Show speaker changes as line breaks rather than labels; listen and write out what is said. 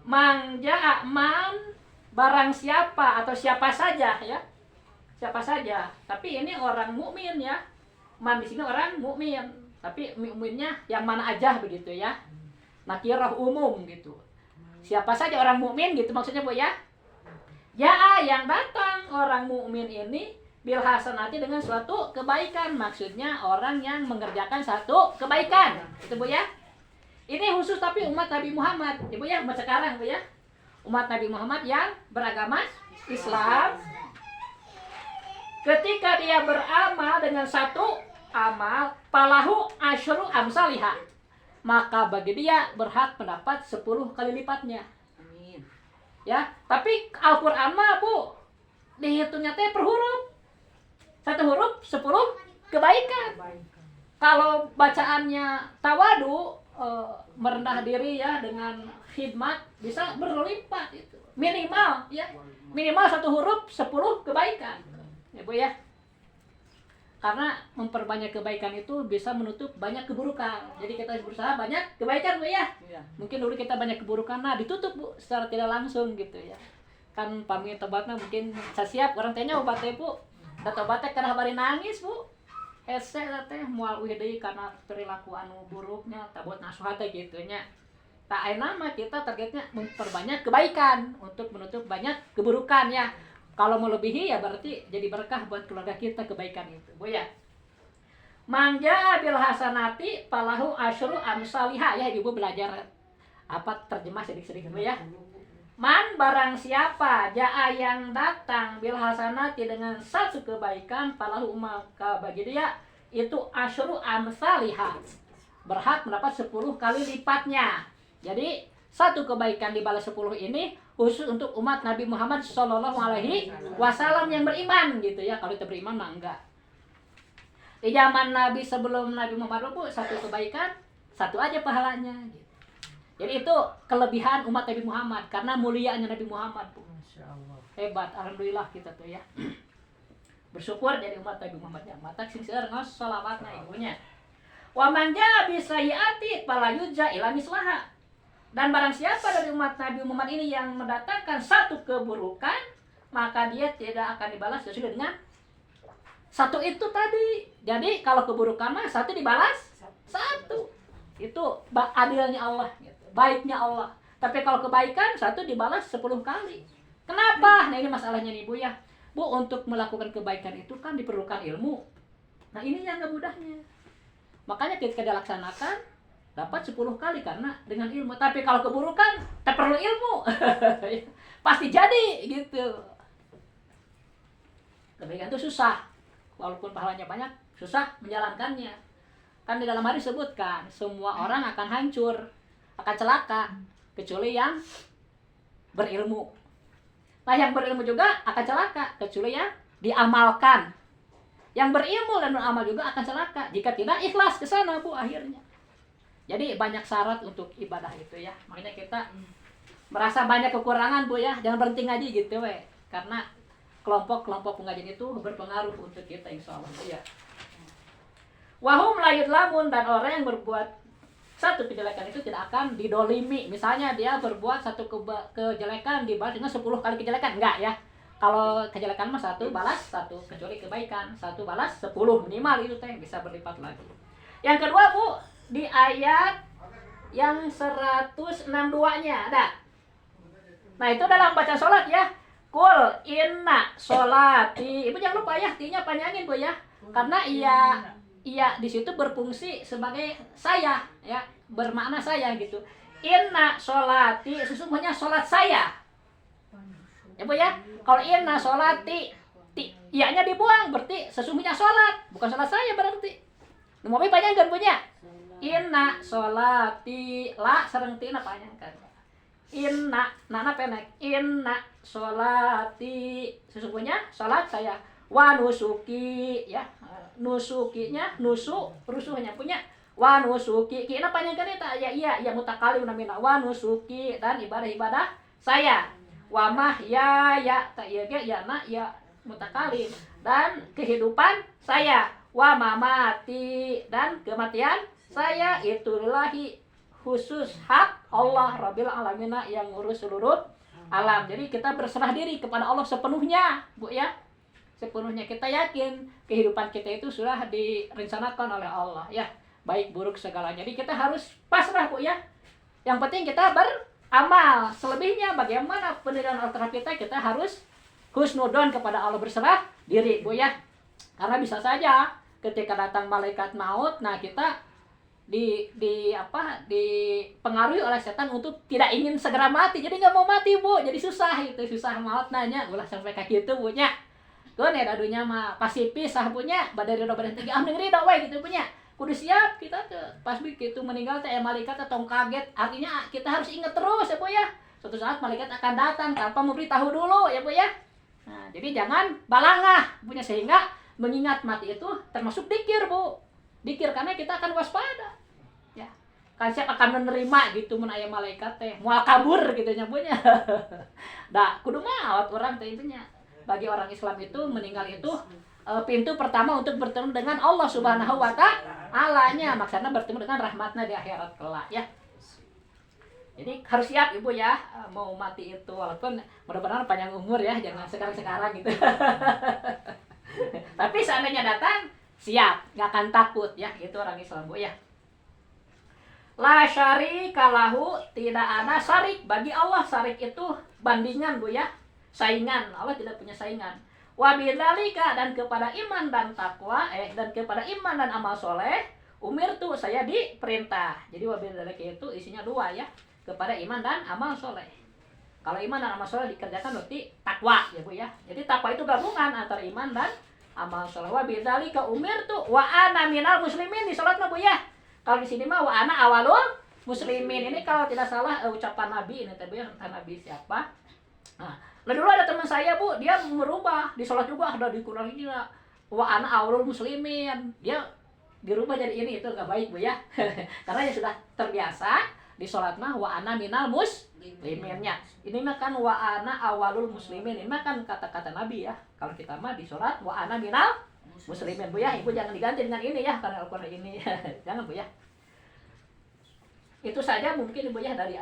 Mangja man barang siapa atau siapa saja ya. Siapa saja. Tapi ini orang mukmin ya. Man di sini orang mukmin. Tapi mukminnya yang mana aja begitu ya. Nakirah umum gitu. Siapa saja orang mukmin gitu maksudnya Bu ya. Ya yang datang orang mukmin ini bil hasanati dengan suatu kebaikan. Maksudnya orang yang mengerjakan satu kebaikan. Itu Bu ya. Ini khusus tapi umat Nabi Muhammad. Ibu ya, umat sekarang Bu ya. Umat Nabi Muhammad yang beragama Islam. Ketika dia beramal dengan satu amal, palahu asyru amsalihah. Maka bagi dia berhak mendapat 10 kali lipatnya.
Amin.
Ya, tapi Al-Qur'an mah Bu dihitungnya teh per huruf. Satu huruf 10 kebaikan. Kalau bacaannya tawadu, merendah diri ya dengan khidmat bisa berlipat itu. Minimal ya. Minimal satu huruf 10 kebaikan. Ya Bu ya. Karena memperbanyak kebaikan itu bisa menutup banyak keburukan. Jadi kita harus berusaha banyak kebaikan Bu ya.
Iya.
Mungkin dulu kita banyak keburukan, nah ditutup Bu secara tidak langsung gitu ya. Kan pamit obatnya mungkin saya siap orang tanya obatnya Bu. Dat obatnya karena bari nangis Bu. Hese teh moal uih deui karena perilaku anu buruknya tabot nasuha teh kitu nya. Tak enak mah kita targetnya memperbanyak kebaikan untuk menutup banyak keburukan ya. Kalau melebihi ya berarti jadi berkah buat keluarga kita kebaikan itu. Bu ya. Mangja bil hasanati palahu asyru amsalihah ya Ibu belajar apa terjemah sedikit-sedikit Bu ya. Man barang siapa jaa yang datang bil hasanati dengan satu kebaikan palahu maka bagi dia itu asyru amsalihah. Berhak mendapat 10 kali lipatnya. Jadi satu kebaikan dibalas 10 ini khusus untuk umat Nabi Muhammad Shallallahu Alaihi Wasallam yang beriman gitu ya. Kalau kita beriman mah enggak. Di zaman Nabi sebelum Nabi Muhammad Bu satu kebaikan satu aja pahalanya gitu. Jadi itu kelebihan umat Nabi Muhammad karena mulianya Nabi Muhammad Bu.
Masya Allah.
Hebat, alhamdulillah kita tuh ya. Bersyukur jadi umat Nabi Muhammad ya. Mata sing seueur ngos shalawatna ibunya. Wa man jaa bi sayyi'ati fala yujza ila mislaha. Dan barang siapa dari umat Nabi Muhammad ini yang mendatangkan satu keburukan, maka dia tidak akan dibalas sesuai dengan satu itu tadi. Jadi kalau keburukan mah satu dibalas satu. Itu adilnya Allah gitu. Baiknya Allah. Tapi kalau kebaikan satu dibalas 10 kali. Kenapa? Nah ini masalahnya nih Bu ya. Bu untuk melakukan kebaikan itu kan diperlukan ilmu. Nah ini yang gak mudahnya. Makanya ketika dilaksanakan dapat 10 kali karena dengan ilmu. Tapi kalau keburukan tak perlu ilmu. Pasti jadi gitu. Kebaikan itu susah. Walaupun pahalanya banyak, susah menjalankannya. Kan di dalam hadis disebutkan semua orang akan hancur, akan celaka kecuali yang berilmu. Nah, yang berilmu juga akan celaka kecuali yang diamalkan. Yang berilmu dan beramal juga akan celaka jika tidak ikhlas ke sana Bu akhirnya. Jadi banyak syarat untuk ibadah itu ya. Makanya kita merasa banyak kekurangan Bu ya, jangan berhenti ngaji gitu we. Karena kelompok-kelompok pengajian itu berpengaruh untuk kita insyaallah ya. Wahum layut lamun dan orang yang berbuat satu kejelekan itu tidak akan didolimi. Misalnya dia berbuat satu kejelekan dibalas dengan 10 kali kejelekan. Enggak ya. Kalau kejelekan mah satu balas satu. Kecuali kebaikan. Satu balas 10 minimal itu teh bisa berlipat lagi. Yang kedua Bu, di ayat yang 162-nya ada. Nah itu dalam baca sholat ya. Kul inna sholati. Ibu jangan lupa ya, tinya panjangin Bu ya. Karena iya di situ berfungsi sebagai saya ya, bermakna saya gitu. Inna sholati, sesungguhnya sholat saya. Ya Bu ya. Kalau inna sholati, iya-nya dibuang berarti sesungguhnya sholat, bukan sholat saya berarti. Mau panjangkan punya. Inna sholati, la sareng tina panjangkan. Inna, nana pendek. Inna sholati, sesungguhnya sholat saya. Wa nusuki ya. Nusukinya rusuhnya punya wa nusuki kina panjangkan eta ya iya mutakalim namina wa nusuki dan ibadah saya wa mahya ya ta ieu ge ya na ya mutakalim dan kehidupan saya wa mamati dan kematian saya itu lillahi khusus hak Allah Rabbil Alamin yang ngurus seluruh alam. Jadi kita berserah diri kepada Allah sepenuhnya, Bu ya. Sepenuhnya kita yakin kehidupan kita itu sudah direncanakan oleh Allah ya. Baik buruk segalanya. Jadi kita harus pasrah, Bu ya. Yang penting kita beramal. Selebihnya bagaimana pendirian alternatif kita harus husnudon kepada Allah, berserah diri, Bu ya. Karena bisa saja ketika datang malaikat maut, nah kita dipengaruhi oleh setan untuk tidak ingin segera mati, jadi nggak mau mati, Bu. Jadi susah maut nanya ulah sampai kayak gitu, Bu nya. Kan ya dadunya mah pasifis sah punya badari do badan tinggi amning ridho we gitu punya. Kudu siap kita tuh pas begitu meninggal teh malaikat atau kaget. Artinya kita harus ingat terus ya, Bu ya. Suatu saat malaikat akan datang tanpa memberitahu dulu ya, Bu ya. Nah, jadi jangan balangah punya, sehingga mengingat mati itu termasuk dikir, Bu. Dikir karena kita akan waspada. Ya. Kan siap akan menerima gitu mun aya malaikat teh moal kabur gitu nya, Bu nya. Da kudu maot urang teh intinya. Bagi orang Islam itu meninggal itu pintu pertama untuk bertemu dengan Allah Subhanahu wa Ta'ala-nya, maksudnya bertemu dengan rahmatnya di akhirat kelak ya. Jadi harus siap Ibu ya, mau mati itu walaupun mudah-mudahan panjang umur ya, jangan sekarang gitu. Tapi seandainya datang siap, nggak akan takut ya, itu orang Islam, Bu ya. La syarika lahu, tidak ada syarik bagi Allah. Syarik itu bandingan, Bu ya. Saingan, Allah tidak punya saingan. Wa bidzalika, dan kepada iman dan takwa dan kepada iman dan amal soleh umirtu, saya diperintah. Jadi wa bidzalika itu isinya dua ya, kepada iman dan amal soleh. Kalau iman dan amal soleh dikerjakan berarti takwa ya, Bu ya. Jadi takwa itu gabungan antara iman dan amal soleh. Wa bidzalika umirtu wa ana minal muslimin, di salat mah, Bu ya. Kalau di sini mah wa ana awalul muslimin. Ini kalau tidak salah ucapan Nabi ini, tapi Nabi siapa? Nah, lalu dulu ada teman saya, Bu, dia merubah di sholat juga ada dikurangi juga wa ana awalul muslimin, dia dirubah jadi ini, itu nggak baik, Bu ya. Karena ya sudah terbiasa di sholat mah wa ana minal musliminnya, ini mah kan wa ana awalul muslimin, ini mah kan kata-kata Nabi ya. Kalau kita mah di sholat wa ana minal muslimin, Bu ya. Ibu jangan diganti dengan ini ya, karena Al-Quran ini jangan, Bu ya. Itu saja mungkin, Ibu ya, dari